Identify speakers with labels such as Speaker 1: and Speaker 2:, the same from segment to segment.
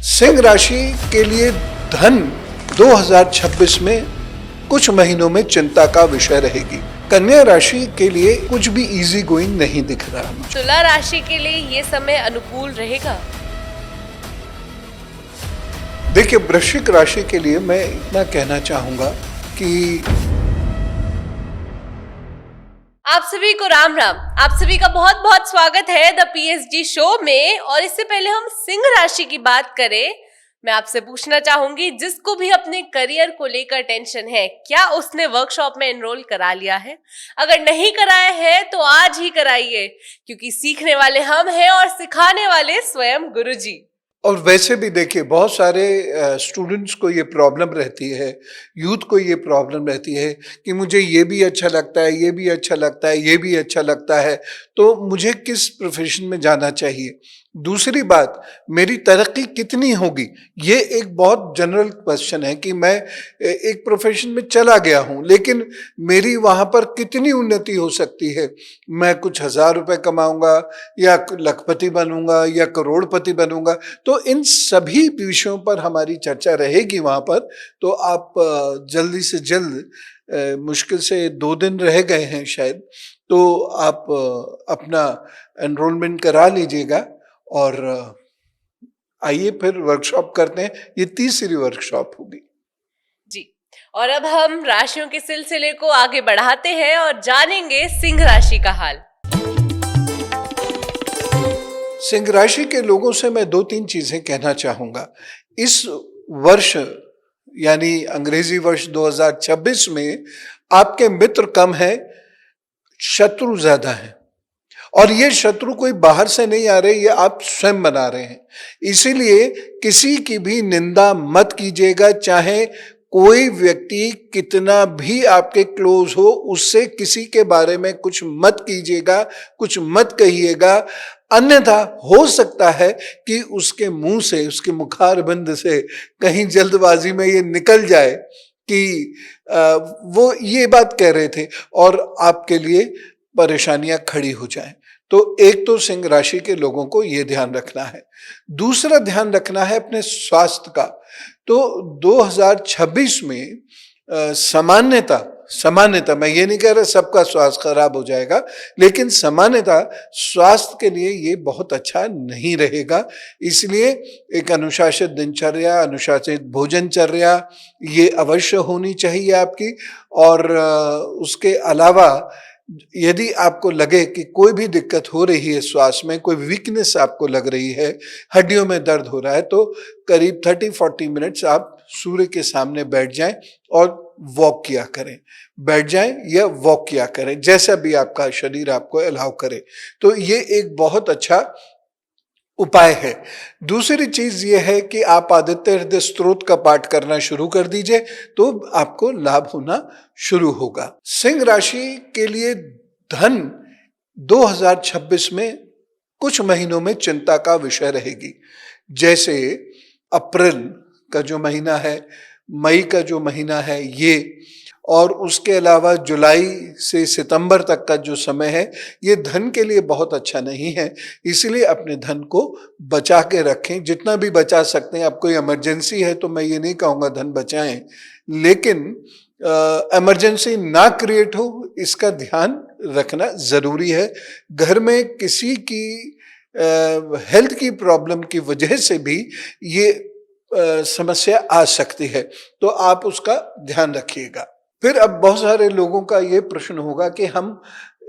Speaker 1: सिंह राशि के लिए धन 2026 में कुछ महीनों में चिंता का विषय रहेगी। कन्या राशि के लिए कुछ भी इजी गोइंग नहीं दिख रहा मुझे।
Speaker 2: तुला राशि के लिए ये समय अनुकूल रहेगा।
Speaker 1: देखिए, वृश्चिक राशि के लिए मैं इतना कहना चाहूंगा कि
Speaker 2: आप सभी को राम राम। आप सभी का बहुत बहुत स्वागत है द पीएसजी शो में। और इससे पहले हम सिंह राशि की बात करें, मैं आपसे पूछना चाहूंगी, जिसको भी अपने करियर को लेकर टेंशन है, क्या उसने वर्कशॉप में एनरोल करा लिया है? अगर नहीं कराया है तो आज ही कराइए, क्योंकि सीखने वाले हम हैं और सिखाने वाले स्वयं गुरुजी।
Speaker 1: और वैसे भी देखिए, बहुत सारे स्टूडेंट्स को ये प्रॉब्लम रहती है, यूथ को ये प्रॉब्लम रहती है कि मुझे ये भी अच्छा लगता है, ये भी अच्छा लगता है, ये भी अच्छा लगता है, तो मुझे किस प्रोफेशन में जाना चाहिए। दूसरी बात, मेरी तरक्की कितनी होगी, ये एक बहुत जनरल क्वेश्चन है कि मैं एक प्रोफेशन में चला गया हूं, लेकिन मेरी वहां पर कितनी उन्नति हो सकती है। मैं कुछ 1000 रुपए कमाऊंगा या लखपति बनूंगा या करोड़पति बनूंगा। तो इन सभी विषयों पर हमारी चर्चा रहेगी वहां पर। तो आप जल्दी से जल्द, मुश्किल से 2 दिन रह गए हैं शायद, तो आप अपना एनरोलमेंट करा लीजिएगा और आइए फिर वर्कशॉप करते हैं। ये तीसरी वर्कशॉप होगी
Speaker 2: जी। और अब हम राशियों के सिलसिले को आगे बढ़ाते हैं और जानेंगे सिंह राशि का हाल।
Speaker 1: सिंह राशि के लोगों से मैं 2-3 चीजें कहना चाहूंगा। इस वर्ष यानी अंग्रेजी वर्ष 2026 में आपके मित्र कम है, शत्रु ज्यादा है। और ये शत्रु कोई बाहर से नहीं आ रहे, ये आप स्वयं बना रहे हैं। इसीलिए किसी की भी निंदा मत कीजिएगा, चाहे कोई व्यक्ति कितना भी आपके क्लोज हो, उससे किसी के बारे में कुछ मत कीजिएगा, कुछ मत कहिएगा। अन्यथा हो सकता है कि उसके मुंह से, उसके मुखारबंद से कहीं जल्दबाजी में ये निकल जाए कि वो ये बात कह रहे थे और आपके लिए परेशानियां खड़ी हो जाएं। तो एक तो सिंह राशि के लोगों को ये ध्यान रखना है। दूसरा ध्यान रखना है अपने स्वास्थ्य का। तो 2026 में सामान्यता मैं ये नहीं कह रहा सबका स्वास्थ्य खराब हो जाएगा, लेकिन सामान्यता स्वास्थ्य के लिए ये बहुत अच्छा नहीं रहेगा। इसलिए एक अनुशासित दिनचर्या, अनुशासित भोजनचर्या ये अवश्य होनी चाहिए आपकी। और उसके अलावा यदि आपको लगे कि कोई भी दिक्कत हो रही है श्वास में, कोई वीकनेस आपको लग रही है, हड्डियों में दर्द हो रहा है, तो करीब 30-40 मिनट्स आप सूर्य के सामने बैठ जाएं और वॉक किया करें। बैठ जाएं या वॉक किया करें, जैसा भी आपका शरीर आपको अलाउ करे। तो ये एक बहुत अच्छा उपाय है। दूसरी चीज ये है कि आप आदित्य हृदय स्तोत्र का पाठ करना शुरू कर दीजिए, तो आपको लाभ होना शुरू होगा। सिंह राशि के लिए धन 2026 में कुछ महीनों में चिंता का विषय रहेगी। जैसे अप्रैल का जो महीना है, मई का जो महीना है ये, और उसके अलावा जुलाई से सितंबर तक का जो समय है, ये धन के लिए बहुत अच्छा नहीं है। इसलिए अपने धन को बचा के रखें, जितना भी बचा सकते हैं। अब कोई इमरजेंसी है तो मैं ये नहीं कहूँगा धन बचाएं, लेकिन इमरजेंसी ना क्रिएट हो, इसका ध्यान रखना जरूरी है। घर में किसी की हेल्थ की प्रॉब्लम की वजह से भी ये समस्या आ सकती है, तो आप उसका ध्यान रखिएगा। फिर अब बहुत सारे लोगों का ये प्रश्न होगा कि हम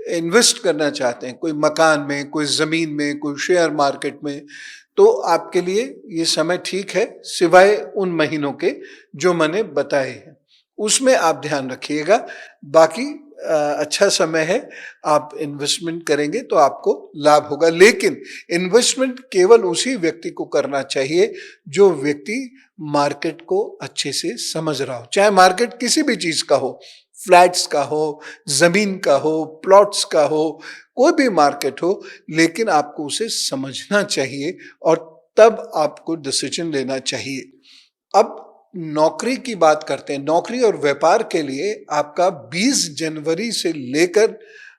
Speaker 1: इन्वेस्ट करना चाहते हैं, कोई मकान में, कोई जमीन में, कोई शेयर मार्केट में। तो आपके लिए ये समय ठीक है, सिवाय उन महीनों के जो मैंने बताए हैं, उसमें आप ध्यान रखिएगा। बाकी अच्छा समय है, आप इन्वेस्टमेंट करेंगे तो आपको लाभ होगा। लेकिन इन्वेस्टमेंट केवल उसी व्यक्ति को करना चाहिए जो व्यक्ति मार्केट को अच्छे से समझ रहा हो। चाहे मार्केट किसी भी चीज का हो, फ्लैट्स का हो, जमीन का हो, प्लॉट्स का हो, कोई भी मार्केट हो, लेकिन आपको उसे समझना चाहिए और तब आपको डिसीजन लेना चाहिए। अब नौकरी की बात करते हैं। नौकरी और व्यापार के लिए आपका 20 जनवरी से लेकर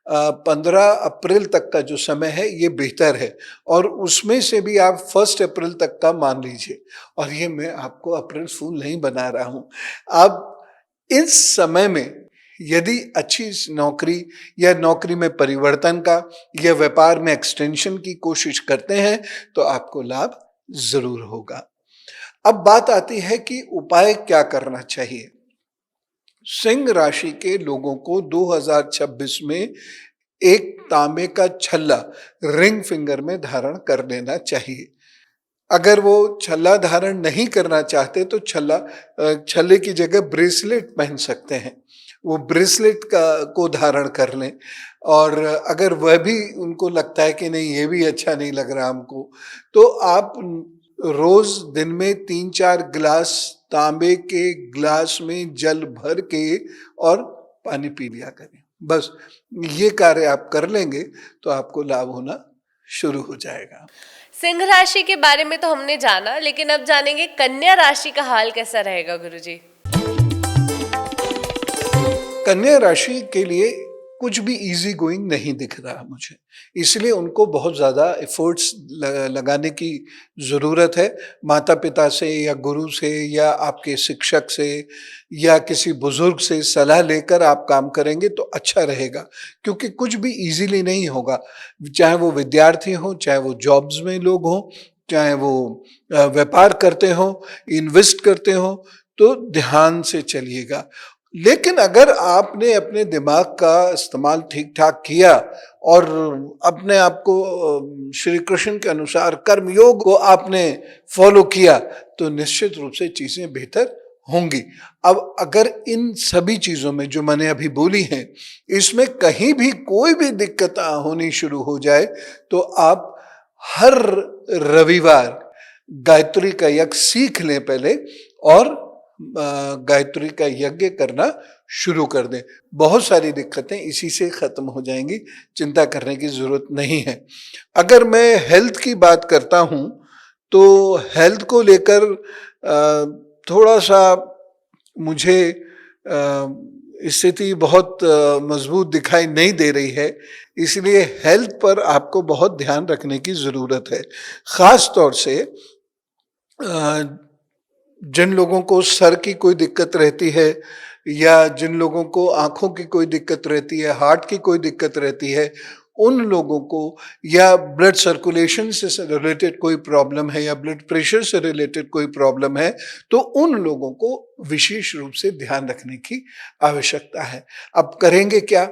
Speaker 1: 15 अप्रैल तक का जो समय है ये बेहतर है, और उसमें से भी आप 1 अप्रैल तक का मान लीजिए। और ये मैं आपको अप्रैल फूल नहीं बना रहा हूँ। आप इस समय में यदि अच्छी नौकरी या नौकरी में परिवर्तन का या व्यापार में एक्सटेंशन की कोशिश करते हैं तो आपको लाभ जरूर होगा। अब बात आती है कि उपाय क्या करना चाहिए। सिंह राशि के लोगों को 2026 में एक तांबे का छल्ला रिंग फिंगर में धारण कर लेना चाहिए। अगर वो छल्ला धारण नहीं करना चाहते तो छल्ले की जगह ब्रेसलेट पहन सकते हैं, वो ब्रेसलेट को धारण कर लें। और अगर वह भी उनको लगता है कि नहीं ये भी अच्छा नहीं लग रहा हमको, तो आप रोज दिन में 3-4 गिलास तांबे के गिलास में जल भर के और पानी पी लिया करें। बस ये कार्य आप कर लेंगे तो आपको लाभ होना शुरू हो जाएगा।
Speaker 2: सिंह राशि के बारे में तो हमने जाना, लेकिन अब जानेंगे कन्या राशि का हाल कैसा रहेगा गुरुजी।
Speaker 1: कन्या राशि के लिए कुछ भी इजी गोइंग नहीं दिख रहा मुझे, इसलिए उनको बहुत ज़्यादा एफर्ट्स लगाने की ज़रूरत है। माता पिता से या गुरु से या आपके शिक्षक से या किसी बुजुर्ग से सलाह लेकर आप काम करेंगे तो अच्छा रहेगा, क्योंकि कुछ भी इजीली नहीं होगा। चाहे वो विद्यार्थी हों, चाहे वो जॉब्स में लोग हों, चाहे वो व्यापार करते हों, इन्वेस्ट करते हों, तो ध्यान से चलिएगा। लेकिन अगर आपने अपने दिमाग का इस्तेमाल ठीक ठाक किया और अपने आप को श्री कृष्ण के अनुसार कर्मयोग को आपने फॉलो किया तो निश्चित रूप से चीजें बेहतर होंगी। अब अगर इन सभी चीजों में जो मैंने अभी बोली हैं, इसमें कहीं भी कोई भी दिक्कत होनी शुरू हो जाए तो आप हर रविवार गायत्री का यज्ञ सीख लें पहले, और गायत्री का यज्ञ करना शुरू कर दें। बहुत सारी दिक्कतें इसी से खत्म हो जाएंगी, चिंता करने की जरूरत नहीं है। अगर मैं हेल्थ की बात करता हूं तो हेल्थ को लेकर थोड़ा सा मुझे स्थिति बहुत मजबूत दिखाई नहीं दे रही है, इसलिए हेल्थ पर आपको बहुत ध्यान रखने की जरूरत है। खास तौर से जिन लोगों को सर की कोई दिक्कत रहती है, या जिन लोगों को आंखों की कोई दिक्कत रहती है, हार्ट की कोई दिक्कत रहती है, उन लोगों को, या ब्लड सर्कुलेशन से रिलेटेड कोई प्रॉब्लम है, या ब्लड प्रेशर से रिलेटेड कोई प्रॉब्लम है, तो उन लोगों को विशेष रूप से ध्यान रखने की आवश्यकता है। अब करेंगे क्या?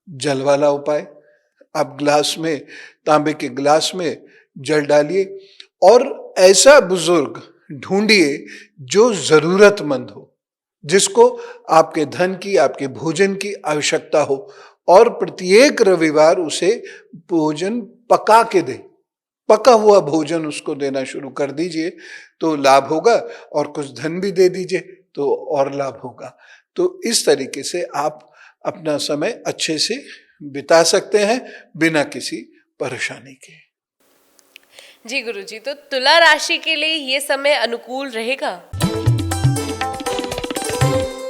Speaker 1: जल वाला उपाय। आप गिलास में, तांबे के गिलास में जल डालिए और ऐसा बुजुर्ग ढूंढिए जो जरूरतमंद हो, जिसको आपके धन की, आपके भोजन की आवश्यकता हो, और प्रत्येक रविवार उसे भोजन पका के दे। पका हुआ भोजन उसको देना शुरू कर दीजिए तो लाभ होगा, और कुछ धन भी दे दीजिए तो और लाभ होगा। तो इस तरीके से आप अपना समय अच्छे से बिता सकते हैं बिना किसी परेशानी के।
Speaker 2: जी गुरुजी, तो तुला राशि के लिए ये समय अनुकूल रहेगा?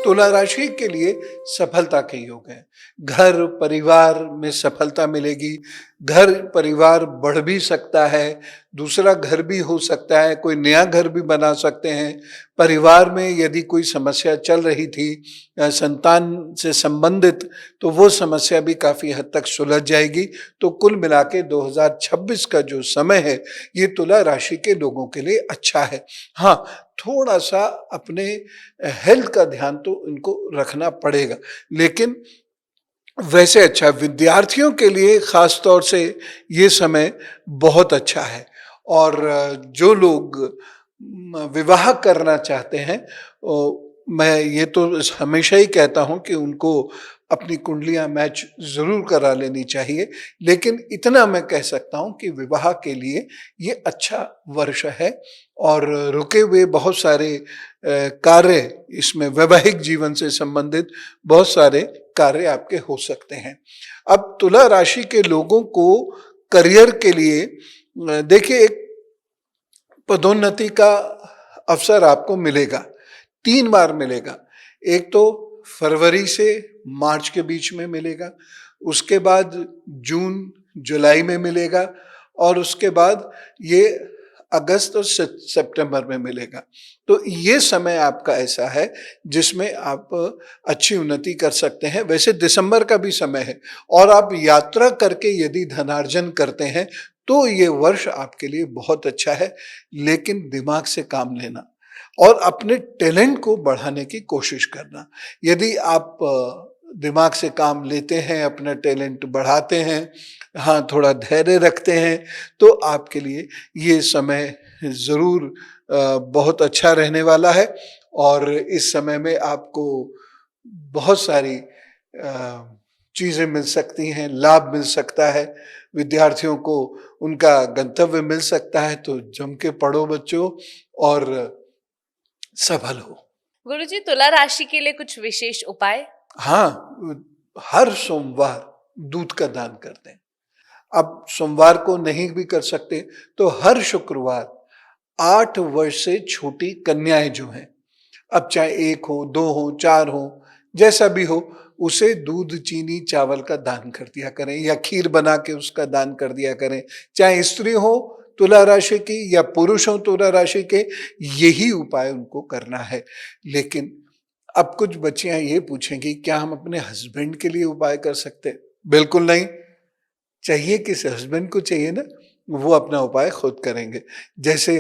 Speaker 1: तुला राशि के लिए सफलता के योग है। घर परिवार में सफलता मिलेगी, घर परिवार बढ़ भी सकता है, दूसरा घर भी हो सकता है, कोई नया घर भी बना सकते हैं। परिवार में यदि कोई समस्या चल रही थी संतान से संबंधित, तो वो समस्या भी काफी हद तक सुलझ जाएगी। तो कुल मिला के 2026 का जो समय है ये तुला राशि के लोगों के लिए अच्छा है। हाँ, थोड़ा सा अपने हेल्थ का ध्यान तो इनको रखना पड़ेगा, लेकिन वैसे अच्छा विद्यार्थियों के लिए खास तौर से ये समय बहुत अच्छा है। और जो लोग विवाह करना चाहते हैं, मैं ये तो हमेशा ही कहता हूँ कि उनको अपनी कुंडलियां मैच जरूर करा लेनी चाहिए, लेकिन इतना मैं कह सकता हूँ कि विवाह के लिए ये अच्छा वर्ष है, और रुके हुए बहुत सारे कार्य, इसमें वैवाहिक जीवन से संबंधित बहुत सारे कार्य आपके हो सकते हैं। अब तुला राशि के लोगों को करियर के लिए देखिए, एक पदोन्नति का अवसर आपको मिलेगा, 3 बार मिलेगा। एक तो फरवरी से मार्च के बीच में मिलेगा, उसके बाद जून जुलाई में मिलेगा और उसके बाद ये अगस्त और सितंबर में मिलेगा। तो ये समय आपका ऐसा है जिसमें आप अच्छी उन्नति कर सकते हैं। वैसे दिसंबर का भी समय है और आप यात्रा करके यदि धनार्जन करते हैं तो ये वर्ष आपके लिए बहुत अच्छा है, लेकिन दिमाग से काम लेना और अपने टैलेंट को बढ़ाने की कोशिश करना। यदि आप दिमाग से काम लेते हैं, अपना टैलेंट बढ़ाते हैं, हाँ थोड़ा धैर्य रखते हैं, तो आपके लिए ये समय ज़रूर बहुत अच्छा रहने वाला है। और इस समय में आपको बहुत सारी चीज़ें मिल सकती हैं, लाभ मिल सकता है, विद्यार्थियों को उनका गंतव्य मिल सकता है। तो जम के पढ़ो बच्चों और सफल हो।
Speaker 2: गुरुजी, तुला राशि के लिए कुछ विशेष उपाय?
Speaker 1: हाँ, हर सोमवार दूध का दान करते हैं। अब सोमवार को नहीं भी कर सकते तो हर शुक्रवार 8 वर्ष से छोटी कन्याएं जो हैं, अब चाहे 1 हो, 2 हो, 4 हो, जैसा भी हो, उसे दूध, चीनी, चावल का दान कर दिया करें या खीर बना के उसका दान कर दिया करें। चाहे स्त्री हो तुला राशि की या पुरुष हो तुला राशि के, यही उपाय उनको करना है। लेकिन अब कुछ बच्चियां ये पूछेंगी, क्या हम अपने हस्बैंड के लिए उपाय कर सकते हैं? बिल्कुल नहीं। चाहिए किस हस्बैंड को चाहिए ना, वो अपना उपाय खुद करेंगे। जैसे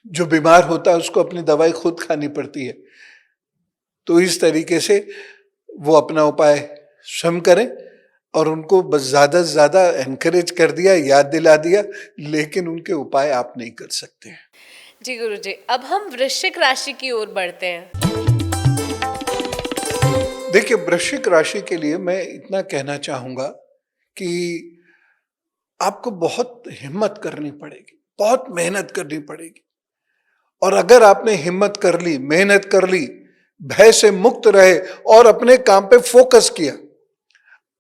Speaker 1: जो बीमार होता है उसको अपनी दवाई खुद खानी पड़ती है, तो इस तरीके से वो अपना उपाय स्वयं करें और उनको बस ज़्यादा से ज़्यादा एनकरेज कर दिया, याद दिला दिया, लेकिन उनके उपाय आप नहीं कर सकते हैं।
Speaker 2: जी गुरुजी, अब हम वृश्चिक राशि की ओर बढ़ते हैं।
Speaker 1: देखिए, वृश्चिक राशि के लिए मैं इतना कहना चाहूंगा कि आपको बहुत हिम्मत करनी पड़ेगी, बहुत मेहनत करनी पड़ेगी। और अगर आपने हिम्मत कर ली, मेहनत कर ली, भय से मुक्त रहे और अपने काम पे फोकस किया।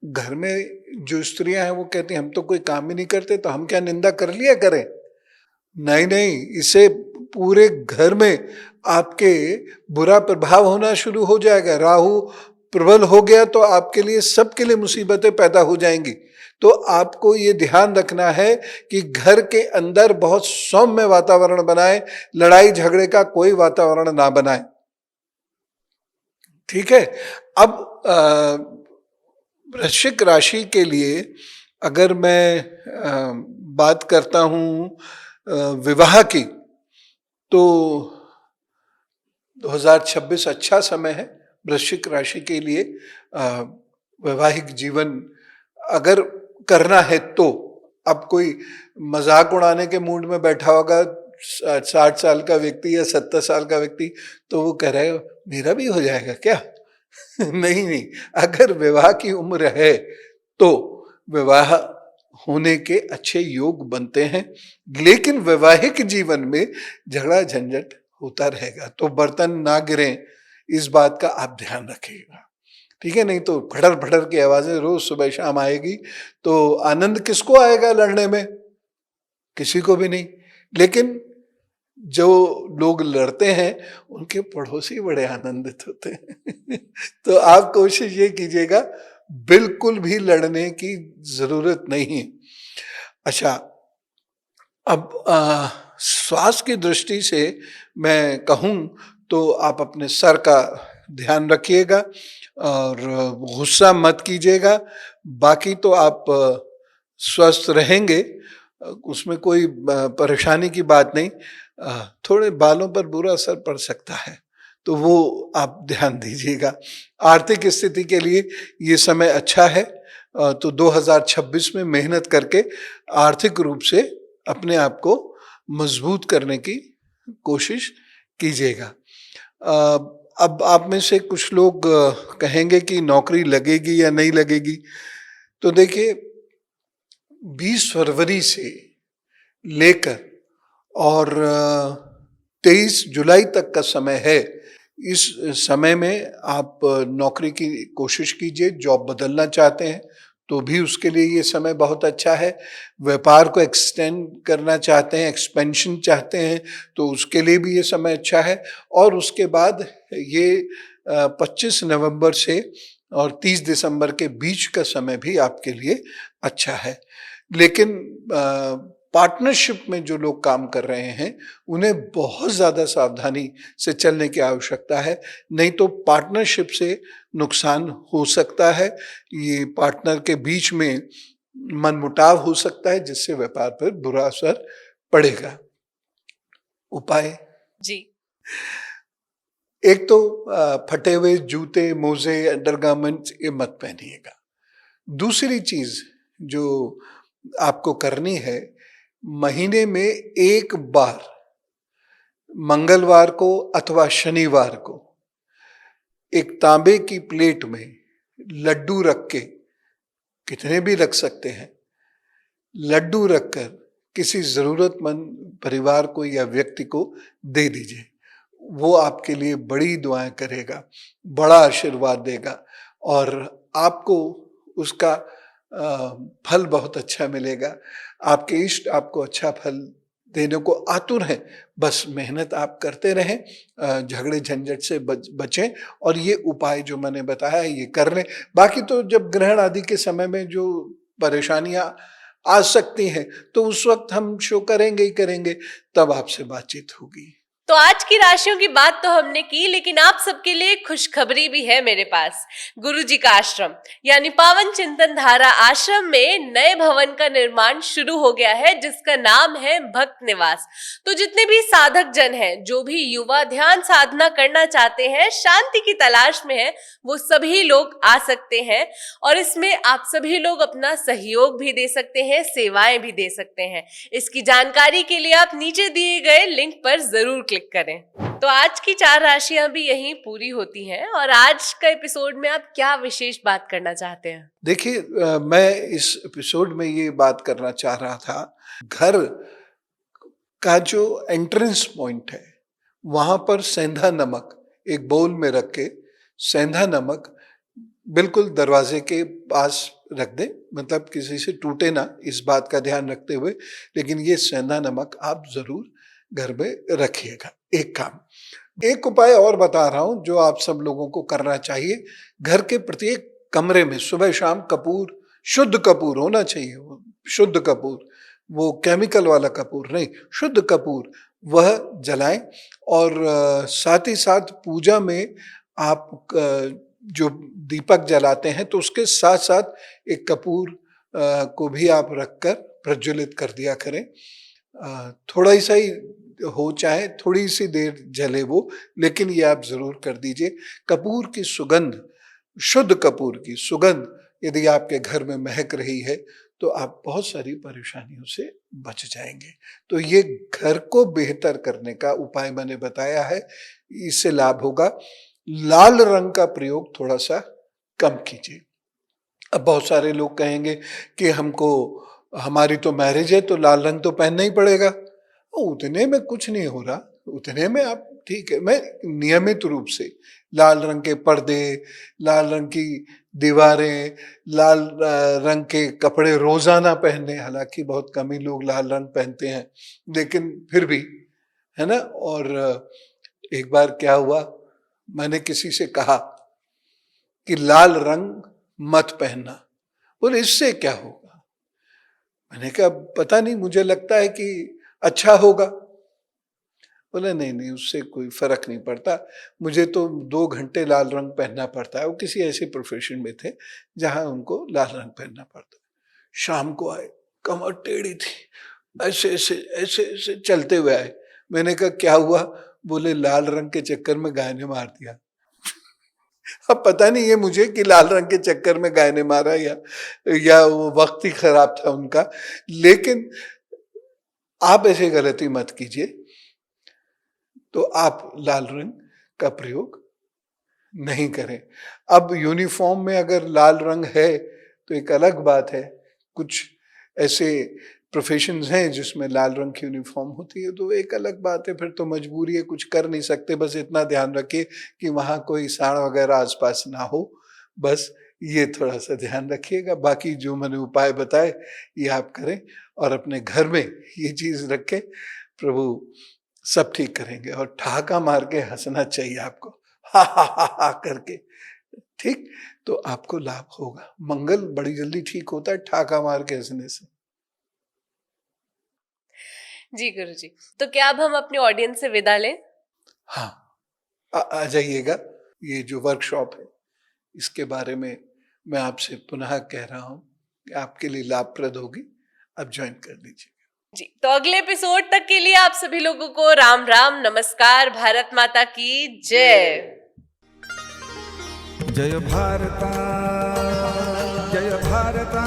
Speaker 1: घर में जो स्त्रियां हैं वो कहती हैं हम तो कोई काम ही नहीं करते, तो हम क्या निंदा कर लिया करें? नहीं नहीं, इसे पूरे घर में आपके बुरा प्रभाव होना शुरू हो जाएगा। राहु प्रबल हो गया तो आपके लिए, सबके लिए मुसीबतें पैदा हो जाएंगी। तो आपको ये ध्यान रखना है कि घर के अंदर बहुत सौम्य वातावरण बनाए, लड़ाई झगड़े का कोई वातावरण ना बनाए। ठीक है। अब वृश्चिक राशि के लिए अगर मैं बात करता हूँ विवाह की, तो 2026 अच्छा समय है वृश्चिक राशि के लिए। वैवाहिक जीवन अगर करना है तो, अब कोई मजाक उड़ाने के मूड में बैठा होगा 60 साल का व्यक्ति या 70 साल का व्यक्ति, तो वो कह रहा है मेरा भी हो जाएगा क्या? नहीं नहीं, अगर विवाह की उम्र है तो विवाह होने के अच्छे योग बनते हैं, लेकिन वैवाहिक जीवन में झगड़ा झंझट होता रहेगा। तो बर्तन ना गिरें, इस बात का आप ध्यान रखिएगा। ठीक है, नहीं तो फटर फटर की आवाजें रोज सुबह शाम आएगी, तो आनंद किसको आएगा लड़ने में? किसी को भी नहीं। लेकिन जो लोग लड़ते हैं उनके पड़ोसी बड़े आनंदित होते हैं। तो आप कोशिश ये कीजिएगा, बिल्कुल भी लड़ने की जरूरत नहीं है। अच्छा, अब स्वास्थ्य की दृष्टि से मैं कहूँ तो आप अपने सर का ध्यान रखिएगा और गुस्सा मत कीजिएगा। बाकी तो आप स्वस्थ रहेंगे, उसमें कोई परेशानी की बात नहीं। थोड़े बालों पर बुरा असर पड़ सकता है, तो वो आप ध्यान दीजिएगा। आर्थिक स्थिति के लिए ये समय अच्छा है, तो 2026 में मेहनत करके आर्थिक रूप से अपने आप को मजबूत करने की कोशिश कीजिएगा। अब आप में से कुछ लोग कहेंगे कि नौकरी लगेगी या नहीं लगेगी, तो देखिए 20 फरवरी से लेकर और 23 जुलाई तक का समय है। इस समय में आप नौकरी की कोशिश कीजिए। जॉब बदलना चाहते हैं तो भी उसके लिए ये समय बहुत अच्छा है। व्यापार को एक्सटेंड करना चाहते हैं, एक्सपेंशन चाहते हैं, तो उसके लिए भी ये समय अच्छा है। और उसके बाद ये 25 नवंबर से और 30 दिसंबर के बीच का समय भी आपके लिए अच्छा है। लेकिन पार्टनरशिप में जो लोग काम कर रहे हैं उन्हें बहुत ज़्यादा सावधानी से चलने की आवश्यकता है, नहीं तो पार्टनरशिप से नुकसान हो सकता है। ये पार्टनर के बीच में मनमुटाव हो सकता है जिससे व्यापार पर बुरा असर पड़ेगा। उपाय
Speaker 2: जी।
Speaker 1: एक तो फटे हुए जूते, मोजे, अंडरगारमेंट्स ये मत पहनिएगा। दूसरी चीज जो आपको करनी है, महीने में एक बार मंगलवार को अथवा शनिवार को एक तांबे की प्लेट में लड्डू रख के, कितने भी रख सकते हैं, लड्डू रखकर किसी जरूरतमंद परिवार को या व्यक्ति को दे दीजिए। वो आपके लिए बड़ी दुआएं करेगा, बड़ा आशीर्वाद देगा और आपको उसका फल बहुत अच्छा मिलेगा। आपके इष्ट आपको अच्छा फल देने को आतुर हैं, बस मेहनत आप करते रहें, झगड़े झंझट से बचें और ये उपाय जो मैंने बताया है ये कर लें। बाकी तो जब ग्रहण आदि के समय में जो परेशानियां आ सकती हैं तो उस वक्त हम शो करेंगे ही करेंगे, तब आपसे बातचीत होगी।
Speaker 2: तो आज की राशियों की बात तो हमने की, लेकिन आप सबके लिए खुशखबरी भी है मेरे पास। गुरु जी का आश्रम यानी पावन चिंतन धारा आश्रम में नए भवन का निर्माण शुरू हो गया है जिसका नाम है भक्त निवास। तो जितने भी साधक जन हैं, जो भी युवा ध्यान साधना करना चाहते हैं, शांति की तलाश में है, वो सभी लोग आ सकते हैं और इसमें आप सभी लोग अपना सहयोग भी दे सकते हैं, सेवाएं भी दे सकते हैं। इसकी जानकारी के लिए आप नीचे दिए गए लिंक पर जरूर क्लिक करें। तो आज की 4 राशियां भी यहीं पूरी होती हैं और आज का एपिसोड में आप क्या विशेष बात करना चाहते हैं?
Speaker 1: देखिए, मैं इस एपिसोड में ये बात करना चाह रहा था, घर का जो एंट्रेंस पॉइंट है वहां पर सेंधा नमक एक बाउल में रख के, सेंधा नमक बिल्कुल दरवाजे के पास रख दें, मतलब किसी से टूटे ना, इस बात का ध्यान रखते हुए। लेकिन ये सेंधा नमक आप जरूर घर में रखिएगा। एक काम, एक उपाय और बता रहा हूं जो आप सब लोगों को करना चाहिए। घर के प्रत्येक कमरे में सुबह शाम कपूर, शुद्ध कपूर होना चाहिए, वो शुद्ध कपूर, वो केमिकल वाला कपूर नहीं, शुद्ध कपूर वह जलाएं। और साथ ही साथ पूजा में आप जो दीपक जलाते हैं तो उसके साथ साथ एक कपूर को भी आप रखकर प्रज्वलित कर दिया करें। थोड़ा सा ही हो, चाहे थोड़ी सी देर जले वो, लेकिन ये आप जरूर कर दीजिए। कपूर की सुगंध, शुद्ध कपूर की सुगंध यदि आपके घर में महक रही है तो आप बहुत सारी परेशानियों से बच जाएंगे। तो ये घर को बेहतर करने का उपाय मैंने बताया है, इससे लाभ होगा। लाल रंग का प्रयोग थोड़ा सा कम कीजिए। अब बहुत सारे लोग कहेंगे कि हमको, हमारी तो मैरिज है तो लाल रंग तो पहनना ही पड़ेगा। उतने में कुछ नहीं हो रहा, उतने में आप ठीक है, मैं नियमित रूप से लाल रंग के पर्दे, लाल रंग की दीवारें, लाल रंग के कपड़े रोजाना पहने, हालांकि बहुत कम ही लोग लाल रंग पहनते हैं, लेकिन फिर भी है ना। और एक बार क्या हुआ, मैंने किसी से कहा कि लाल रंग मत पहनना, बोले इससे क्या होगा। मैंने कहा पता नहीं, मुझे लगता है कि अच्छा होगा। बोले नहीं नहीं, उससे कोई फर्क नहीं पड़ता, मुझे तो 2 घंटे लाल रंग पहनना पड़ता है। वो किसी ऐसे प्रोफेशन में थे जहां उनको लाल रंग पहनना पड़ता। शाम को आए, कमर टेढ़ी थी, ऐसे ऐसे ऐसे ऐसे चलते हुए आए। मैंने कहा क्या हुआ, बोले लाल रंग के चक्कर में गाय ने मार दिया। अब पता नहीं ये मुझे कि लाल रंग के चक्कर में गाय ने मारा या वो वक्त ही खराब था उनका, लेकिन आप ऐसे गलती मत कीजिए। तो आप लाल रंग का प्रयोग नहीं करें। अब यूनिफॉर्म में अगर लाल रंग है तो एक अलग बात है, कुछ ऐसे प्रोफेशंस हैं जिसमें लाल रंग की यूनिफॉर्म होती है, तो एक अलग बात है, फिर तो मजबूरी है, कुछ कर नहीं सकते। बस इतना ध्यान रखिए कि वहाँ कोई सांड वगैरह आसपास ना हो, बस ये थोड़ा सा ध्यान रखिएगा। बाकी जो मैंने उपाय बताए ये आप करें और अपने घर में ये चीज रखें, प्रभु सब ठीक करेंगे। और ठहाका मार के हंसना चाहिए आपको, हा हा हा हा करके। ठीक, तो आपको लाभ होगा। मंगल बड़ी जल्दी ठीक होता है ठाका मार के हंसने से।
Speaker 2: जी गुरु जी, तो क्या अब हम अपने ऑडियंस से विदा लें?
Speaker 1: हाँ, आ जाइएगा। ये जो वर्कशॉप है इसके बारे में मैं आपसे पुनः कह रहा हूँ कि आपके लिए लाभप्रद होगी, आप ज्वाइन कर लीजिए।
Speaker 2: जी, तो अगले एपिसोड तक के लिए आप सभी लोगों को राम राम, नमस्कार, भारत माता की जय।
Speaker 3: जय भारता जय भारता